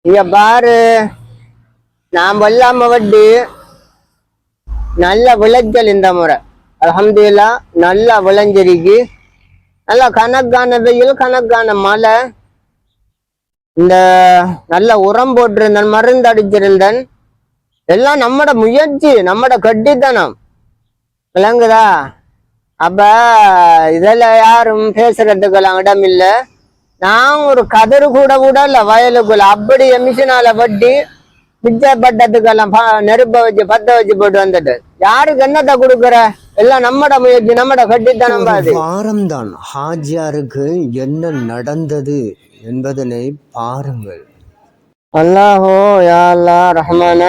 இங்க பாரு, நான் வெள்ளாம வட்டி நல்ல விளைச்சல் இந்த முறை. அல்ஹம்துலில்லாஹ் நல்லா விளைஞ்சிருக்கு. நல்லா கணக்கான வெயில், கணக்கான மழை. இந்த நல்ல உரம் போட்டிருந்தேன், மருந்து அடிச்சிருந்தேன். எல்லாம் நம்மட முயற்சி, நம்மட கட்டித்தனம் விளங்குதா? அப்ப இதெல்லாம் யாரும் பேசுறதுக்கெல்லாம் இடம் இல்லை. நான் ஒரு கதறு கூட இல்ல வயலுக்குள்ள அப்படி மிஷினால வட்டி மிச்சப்பட்டதுக்கெல்லாம் நெருப்ப வச்சு பத்த வச்சு போட்டு வந்துட்டு யாருக்கு என்னத்தை கொடுக்குற? எல்லாம் நம்மட முயற்சி, நம்மட கட்டித்தனம். வாரம்தான் ஹாஜியாருக்கு என்ன நடந்தது என்பதனை பாருங்கள். அல்லாஹோ யா அல்லாஹ் ரஹ்மான,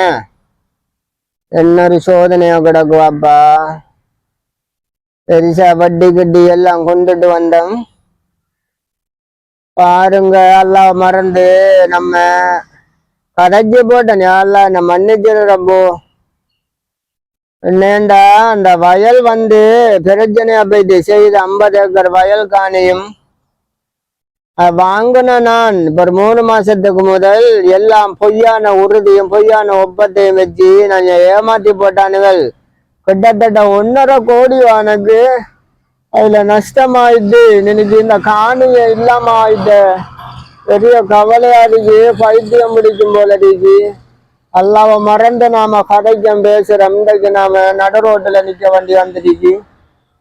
என்ன சோதனையோ கிடக்குவாப்பா. பெருசா வட்டி கட்டி எல்லாம் கொண்டுட்டு வந்தோம். பாருங்க, அல்லாஹ் மறந்து நம்ம கதைச்சு போட்டேன். யாரெல்லாம் என்ன மன்னிச்சிரு ரப்போ. என்னேண்டா அந்த வயல் பிரச்சனையா போயிட்டு செய்து 50 ஏக்கர் வயல் காணியும் வாங்கின நான் இப்ப 3 மாசத்துக்கு முதல் எல்லாம் பொய்யான உறுதியும் பொய்யான ஒப்பத்தையும் வச்சு நான் ஏமாத்தி போட்டானுகள். கிட்டத்தட்ட 1.5 கோடி எனக்கு அதுல நஷ்டமாயிட்டு. நினைச்சு இந்த காணிய இல்லாம ஆயிட்ட. பெரிய கவலையா இருக்கு, பைத்தியம் முடிக்கும் போல இருக்கு. அல்லாஹ்வை மறந்து நாம கதைக்கம் பேசுறோம். இன்றைக்கு நாம நடு ரோட்டுல நிக்க வேண்டி வந்துருக்கு.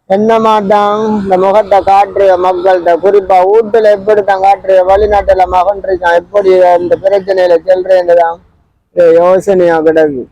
என்ன மாட்டான் இந்த முகத்தை காட்டுற மக்கள்கிட்ட, குறிப்பா வீட்டுல எப்படித்தான் காட்டுற, வெளிநாட்டுல மகன் இருக்கான் எப்படி இந்த பிரச்சனையில செல்றேன்னுதான் யோசனையா கிடக்கு.